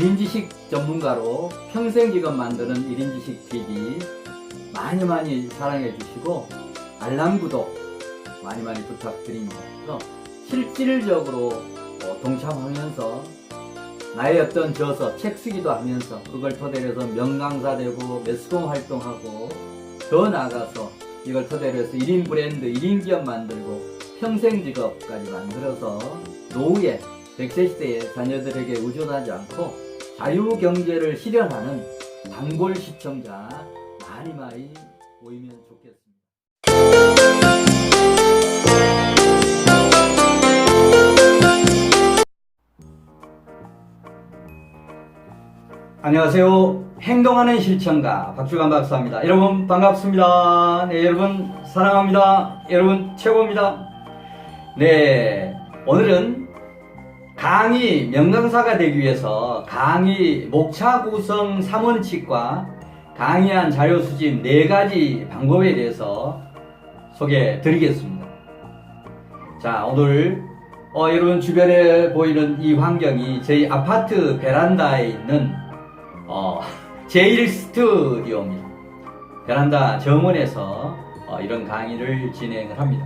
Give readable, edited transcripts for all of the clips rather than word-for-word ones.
1인지식 전문가로 평생직업 만드는 1인지식 TV 많이 사랑해 주시고 알람 구독 많이 부탁드립니다. 그래서 실질적으로 동참하면서 나의 어떤 저서 책 쓰기도 하면서 그걸 토대로 해서 명강사 되고 매스컴 활동하고 더 나아가서 이걸 토대로 해서 1인 브랜드, 1인 기업 만들고 평생 직업까지 만들어서 노후에 100세 시대의 자녀들에게 의존하지 않고 자유경제를 실현하는 단골 시청자 많이 모이면 좋겠습니다. 안녕하세요. 행동하는 실천가 박주관 박사입니다. 여러분 반갑습니다. 네, 여러분 사랑합니다. 여러분 최고입니다. 네, 오늘은 강의 명강사가 되기 위해서 강의 목차 구성 3원칙과 강의한 자료 수집 4가지 방법에 대해서 소개해 드리겠습니다. 자, 오늘 여러분 주변에 보이는 이 환경이 저희 아파트 베란다에 있는 제1 스튜디오입니다. 베란다 정원에서 이런 강의를 진행을 합니다.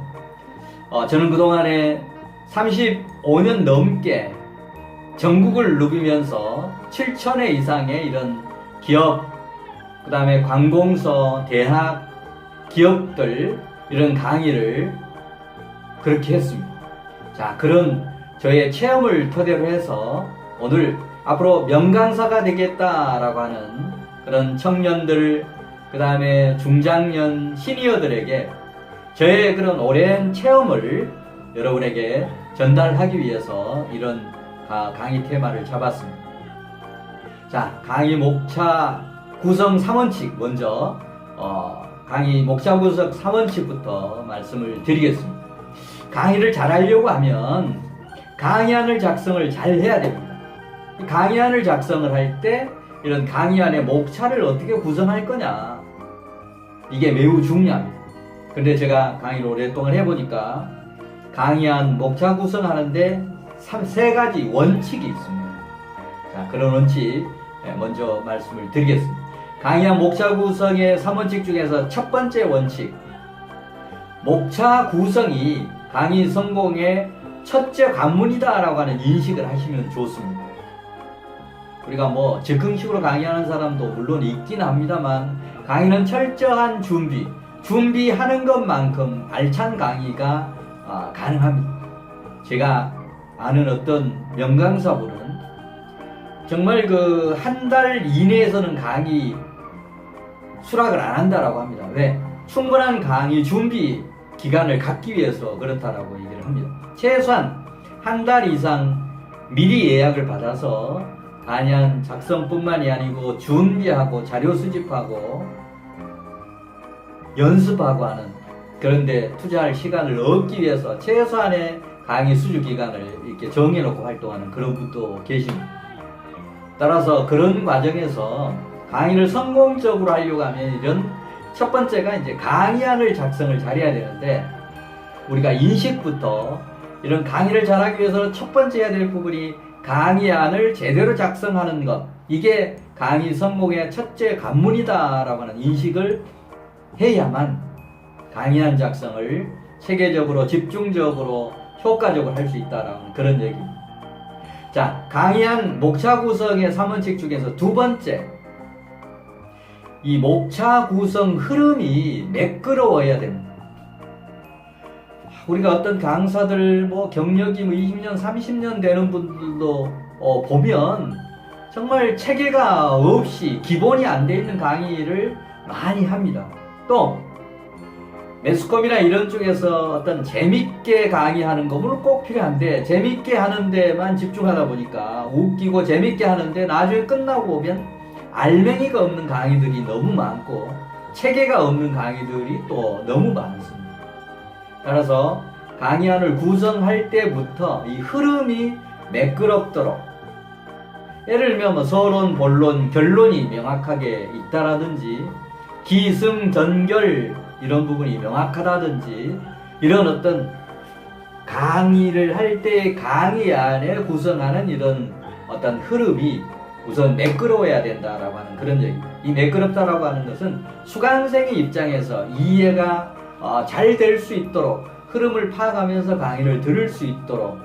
저는 그동안에 35년 넘게 전국을 누비면서 7,000회 이상의 이런 기업, 그 다음에 관공서, 대학, 기업들 이런 강의를 그렇게 했습니다. 자, 그런 저의 체험을 토대로 해서 오늘 앞으로 명강사가 되겠다라고 하는 그런 청년들, 그 다음에 중장년, 시니어들에게 저의 그런 오랜 체험을 여러분에게 전달하기 위해서 이런 강의 테마를 잡았습니다. 자, 강의 목차 구성 3원칙 먼저 강의 목차 구성 3원칙부터 말씀을 드리겠습니다. 강의를 잘 하려고 하면 강의안을 작성을 잘 해야 됩니다. 강의안을 작성을 할 때 이런 강의안의 목차를 어떻게 구성할 거냐, 이게 매우 중요합니다. 근데 제가 강의를 오랫동안 해보니까 강의안 목차 구성하는데 3가지 원칙이 있습니다. 자, 그런 원칙 먼저 말씀을 드리겠습니다. 강의안 목차 구성의 3원칙 중에서 첫 번째 원칙, 목차 구성이 강의 성공의 첫째 관문이다 라고 하는 인식을 하시면 좋습니다. 우리가 즉흥식으로 강의하는 사람도 물론 있긴 합니다만 강의는 철저한 준비하는 것만큼 알찬 강의가 가능합니다. 제가 아는 어떤 명강사분은 정말 그 한 달 이내에서는 강의 수락을 안 한다라고 합니다. 왜? 충분한 강의 준비 기간을 갖기 위해서 그렇다라고 얘기를 합니다. 최소한 한 달 이상 미리 예약을 받아서 강의안 작성뿐만이 아니고 준비하고 자료 수집하고 연습하고 하는, 그런데 투자할 시간을 얻기 위해서 최소한의 강의 수주 기간을 이렇게 정해놓고 활동하는 그런 분도 계십니다. 따라서 그런 과정에서 강의를 성공적으로 하려고 하면 이런 첫 번째가 이제 강의안을 작성을 잘해야 되는데, 우리가 인식부터 이런 강의를 잘하기 위해서 첫 번째 해야 될 부분이 강의안을 제대로 작성하는 것, 이게 강의 성공의 첫째 관문이다 라고 하는 인식을 해야만 강의안 작성을 체계적으로 집중적으로 효과적으로 할 수 있다라는 그런 얘기입니다. 자, 강의안 목차 구성의 3원칙 중에서 두 번째, 이 목차 구성 흐름이 매끄러워야 됩니다. 우리가 어떤 강사들 경력이 20년, 30년 되는 분들도 보면 정말 체계가 없이 기본이 안 돼 있는 강의를 많이 합니다. 또 매스컴이나 이런 쪽에서 어떤 재밌게 강의하는 거 물론 꼭 필요한데, 재밌게 하는 데만 집중하다 보니까 웃기고 재밌게 하는데 나중에 끝나고 보면 알맹이가 없는 강의들이 너무 많고 체계가 없는 강의들이 또 너무 많습니다. 따라서 강의안을 구성할 때부터 이 흐름이 매끄럽도록, 예를 들면 서론, 본론, 결론이 명확하게 있다라든지 기승전결 이런 부분이 명확하다든지, 이런 어떤 강의를 할 때 강의안에 구성하는 이런 어떤 흐름이 우선 매끄러워야 된다라고 하는 그런 얘기. 이 매끄럽다라고 하는 것은 수강생의 입장에서 이해가 잘 될 수 있도록 흐름을 파악하면서 강의를 들을 수 있도록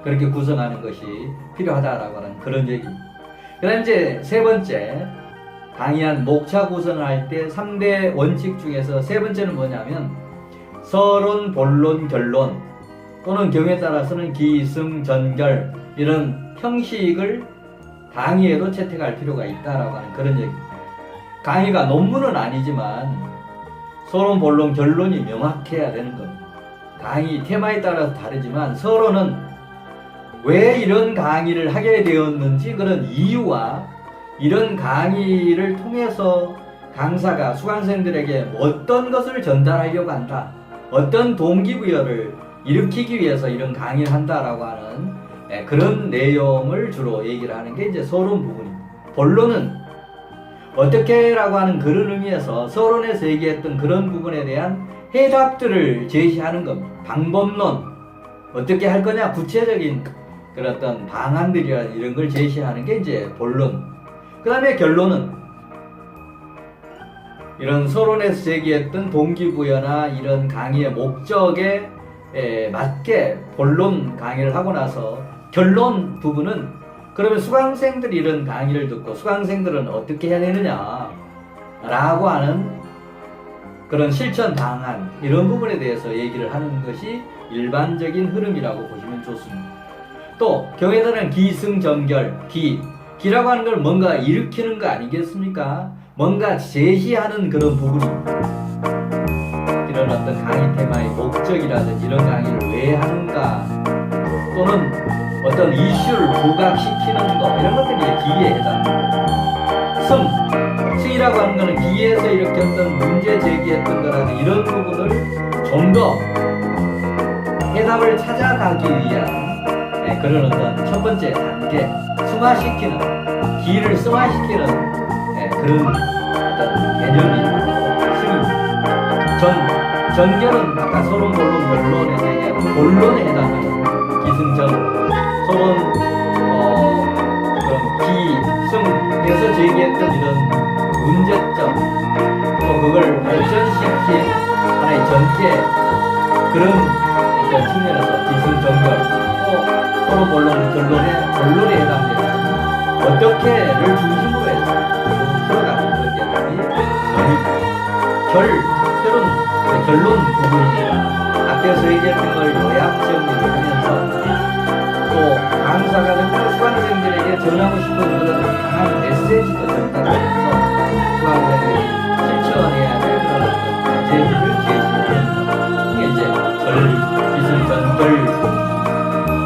그렇게 구성하는 것이 필요하다라고 하는 그런 얘기. 그 다음 이제 세 번째, 강의한 목차 구성을 할 때 3대 원칙 중에서 세 번째는 뭐냐면 서론, 본론, 결론 또는 경우에 따라서는 기승전결 이런 형식을 강의에도 채택할 필요가 있다라고 하는 그런 얘기. 강의가 논문은 아니지만 서론, 본론, 결론이 명확해야 되는 겁니다. 강의 테마에 따라서 다르지만 서론은 왜 이런 강의를 하게 되었는지 그런 이유와 이런 강의를 통해서 강사가 수강생들에게 어떤 것을 전달하려고 한다, 어떤 동기부여를 일으키기 위해서 이런 강의를 한다라고 하는 그런 내용을 주로 얘기를 하는 게 이제 서론 부분입니다. 본론은 어떻게라고 하는 그런 의미에서 서론에서 얘기했던 그런 부분에 대한 해답들을 제시하는 겁니다. 방법론, 어떻게 할 거냐, 구체적인 그런 어떤 방안들이나 이런 걸 제시하는 게 이제 본론. 그 다음에 결론은 이런 서론에서 제기했던 동기부여나 이런 강의의 목적에 맞게 본론 강의를 하고 나서 결론 부분은 그러면 수강생들이 이런 강의를 듣고 수강생들은 어떻게 해야 되느냐 라고 하는 그런 실천 방안 이런 부분에 대해서 얘기를 하는 것이 일반적인 흐름이라고 보시면 좋습니다. 또 경우에 따른 기승전결, 기라고 하는 걸 뭔가 일으키는 거 아니겠습니까? 뭔가 제시하는 그런 부분입니다. 이런 어떤 강의 테마의 목적이라든지 이런 강의를 왜 하는가 또는 어떤 이슈를 부각시키는 거 이런 것들이 기에 해당합니다. 승이라고 하는 것은 기에서 이렇게 어떤 문제 제기했던 거라든지 이런 부분을 좀 더 해답을 찾아가기 위한 그런 어떤 첫 번째 단계, 승화시키는, 기를 승화시키는 그런 어떤 개념이 승입니다. 전결은 아까 서론, 본론, 결론에서 얘기하는 본론에 해당하는 기승전, 서론, 그런 기승에서 제기했던 이런 문제점, 또 그걸 발전시킨 하나의 전개, 그런 어떤 측면에서 기승전결, 서론, 본론, 결론에 해당되는 어떻게를 중심으로 해서 풀어가는 그런 개념이 결론 부분입니다. 앞에서 얘기했던 걸 요약 정리를 하면서 또 강사가 정말 수강생들에게 전하고 싶은 그런 강한 메시지도 전달하면서 수강생들이 실천해야 될 그런 어떤 과제들을 제시하는 이게 이제 기승전결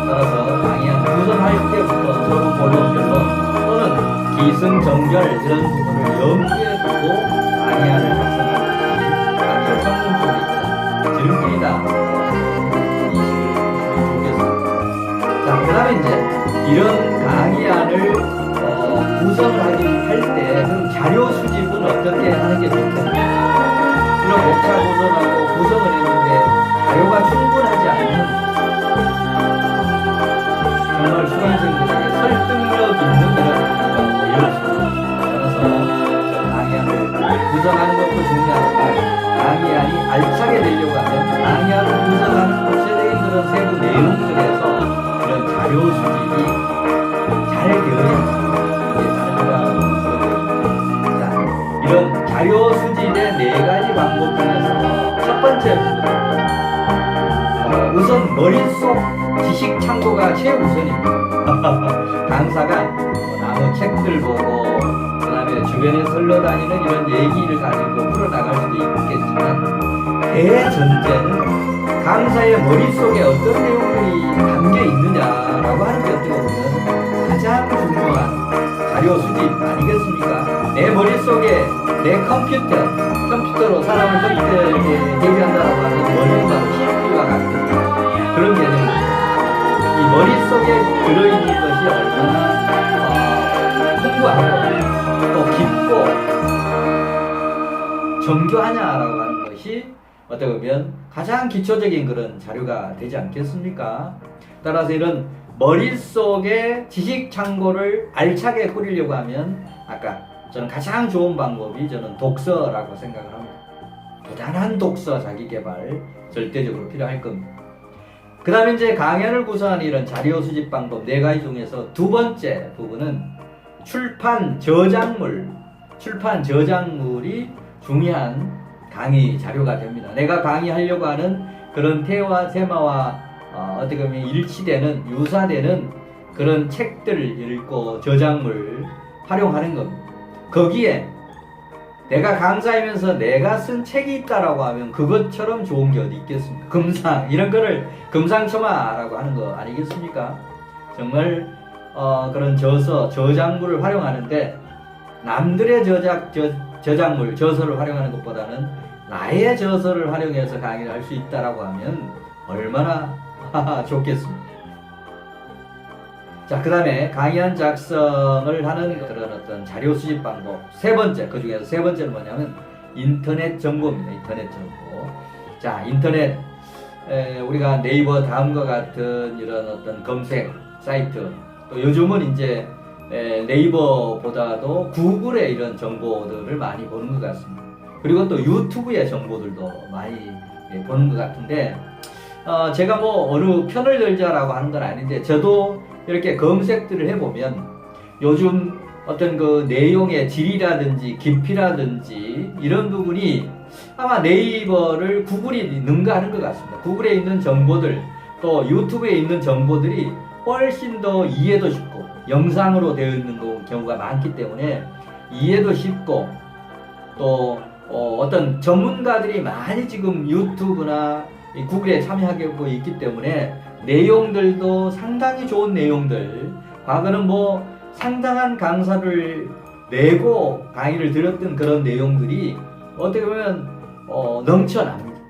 따라서 강의한 구성할 때부터 서론, 본론, 결론 또는 기승전결 이런 부분을 염두에 두고 강의안을 작성하는 것이 강의를 성공적으로 이끄는 지름길이다. 이 식을 보겠습니다. 자, 그 다음에 이제 이런 강의안을 구성을 할 때 그럼 자료 수집은 어떻게 하는 게 좋겠냐. 이런 목차 구성하고 구성을 했는데 자료가 충분하지 않는 정말 수강생들에게 설득력 있는 이런 강의가 이럴 수 있습니다. 따라서 강의안을 구성하는 것도 중요하지만 강의안이 알차게 되려고 하면 강의안을 구성하는 구체적인 그런 세부 내용들에서 이런 자료 수집이 잘 되어야 이게 다른가 그런 자, 이런 자료 수집의 4가지 방법 중에서 첫 번째 우선 머릿속 지식 창고가 최우선입니다. 강사가 남의 책들 보고 그 다음에 주변에 흘러다니는 이런 얘기를 가지고 풀어나갈 수도 있겠지만 대전제는 강사의 머릿속에 어떤 내용들이 담겨 있느냐라고 하는 게 어떻게 보면 가장 중요한 자료 수집 아니겠습니까? 내 머릿속에 내 컴퓨터로 사람을 컴퓨터에 대비한다라고 하는 머리가 CPU와 같은 그런 개념입니다. 이 머릿속에 들어있는 것이 얼마나 풍부하고 또 깊고 정교하냐라고 하는 것이 어떻게 보면 가장 기초적인 그런 자료가 되지 않겠습니까? 따라서 이런 머릿속에 지식 창고를 알차게 꾸리려고 하면 아까 저는 가장 좋은 방법이 저는 독서라고 생각을 합니다. 부단한 독서 자기 개발 절대적으로 필요할 겁니다. 그 다음에 이제 강연을 구성하는 이런 자료 수집 방법 4가지 중에서 두 번째 부분은 출판 저작물이 중요한 강의 자료가 됩니다. 내가 강의하려고 하는 그런 테마와 어떻게 보면 일치되는, 유사되는 그런 책들을 읽고 저작물 활용하는 겁니다. 거기에 내가 강사이면서 내가 쓴 책이 있다라고 하면 그것처럼 좋은 게 어디 있겠습니까? 금상, 이런 거를 금상첨화라고 하는 거 아니겠습니까? 정말 그런 저작물을 활용하는데 남들의 저작물, 저서를 활용하는 것보다는 나의 저서를 활용해서 강의를 할 수 있다라고 하면 얼마나 좋겠습니까? 자, 그 다음에 강의안 작성을 하는 그런 어떤 자료 수집 방법. 그 중에서 세 번째는 뭐냐면 인터넷 정보입니다. 인터넷 정보. 자, 인터넷, 우리가 네이버 다음과 같은 이런 어떤 검색 사이트, 또 요즘은 이제 네이버보다도 구글의 이런 정보들을 많이 보는 것 같습니다. 그리고 또 유튜브의 정보들도 많이 보는 것 같은데, 제가 뭐 어느 편을 들자라고 하는 건 아닌데, 저도 이렇게 검색들을 해보면 요즘 어떤 그 내용의 질이라든지 깊이라든지 이런 부분이 아마 네이버를 구글이 능가하는 것 같습니다. 구글에 있는 정보들, 또 유튜브에 있는 정보들이 훨씬 더 이해도 쉽고 영상으로 되어 있는 경우가 많기 때문에 이해도 쉽고, 또 어떤 전문가들이 많이 지금 유튜브나 구글에 참여하고 있기 때문에 내용들도 상당히 좋은 내용들, 과거는 뭐 상당한 강사를 내고 강의를 들었던 그런 내용들이 어떻게 보면 넘쳐납니다.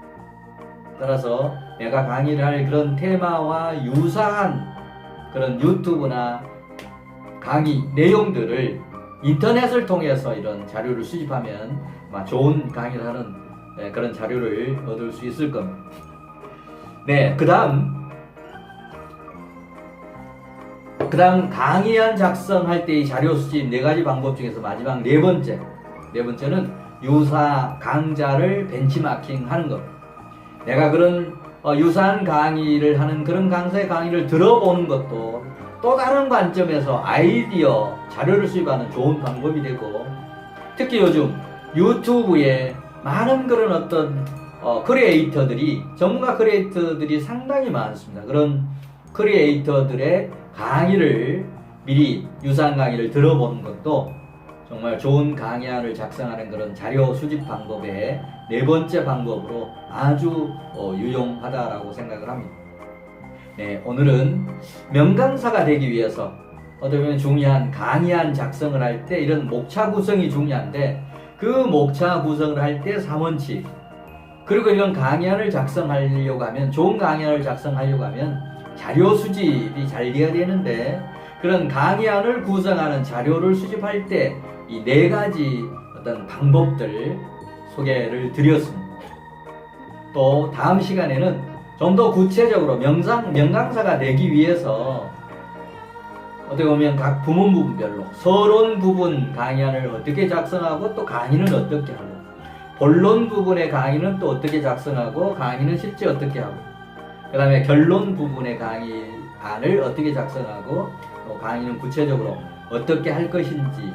따라서 내가 강의를 할 그런 테마와 유사한 그런 유튜브나 강의 내용들을 인터넷을 통해서 이런 자료를 수집하면 아마 좋은 강의를 하는 그런 자료를 얻을 수 있을 겁니다. 네, 그 다음 강의안 작성할 때 이 자료 수집 4가지 방법 중에서 마지막 네 번째는 유사 강좌를 벤치마킹 하는 것. 내가 그런 유사한 강의를 하는 그런 강사의 강의를 들어보는 것도 또 다른 관점에서 아이디어, 자료를 수집하는 좋은 방법이 되고, 특히 요즘 유튜브에 많은 그런 어떤 전문가 크리에이터들이 상당히 많습니다. 그런 크리에이터들의 강의를 미리 유사한 강의를 들어보는 것도 정말 좋은 강의안을 작성하는 그런 자료 수집 방법의 4번째 방법으로 아주 유용하다라고 생각을 합니다. 네, 오늘은 명강사가 되기 위해서 어떻게 보면 중요한 강의안 작성을 할 때 이런 목차 구성이 중요한데, 그 목차 구성을 할 때 3원칙, 그리고 이런 강의안을 작성하려고 하면, 좋은 강의안을 작성하려고 하면 자료 수집이 잘 돼야 되는데, 그런 강의안을 구성하는 자료를 수집할 때 이 4가지 어떤 방법들 소개를 드렸습니다. 또 다음 시간에는 좀 더 구체적으로 명강사가 되기 위해서 어떻게 보면 각 부문 부분별로 서론 부분 강의안을 어떻게 작성하고, 또 강의는 어떻게 하고, 본론 부분의 강의는 또 어떻게 작성하고, 강의는 실제 어떻게 하고, 그 다음에 결론 부분의 강의안을 어떻게 작성하고, 또 강의는 구체적으로 어떻게 할 것인지,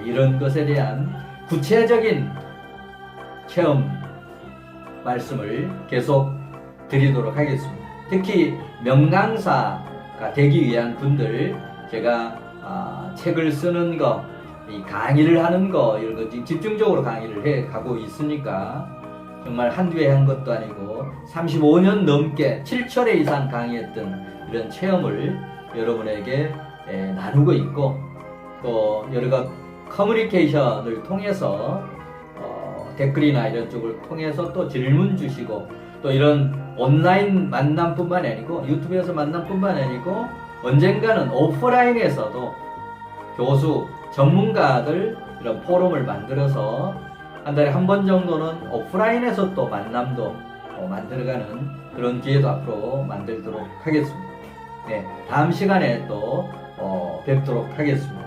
이런 것에 대한 구체적인 체험 말씀을 계속 드리도록 하겠습니다. 특히 명강사가 되기 위한 분들, 제가 책을 쓰는 거, 이 강의를 하는 거, 이런 거 집중적으로 강의를 해 가고 있으니까 정말 한두 해 한 것도 아니고 35년 넘게 7철회 이상 강의했던 이런 체험을 여러분에게 나누고 있고, 또 여러 커뮤니케이션을 통해서 댓글이나 이런 쪽을 통해서 또 질문 주시고, 또 이런 온라인 만남뿐만 아니고 유튜브에서 만남뿐만 아니고 언젠가는 오프라인에서도 교수, 전문가들 이런 포럼을 만들어서 한 달에 한 번 정도는 오프라인에서 또 만남도 만들어가는 그런 기회도 앞으로 만들도록 하겠습니다. 다음 시간에 또 뵙도록 하겠습니다.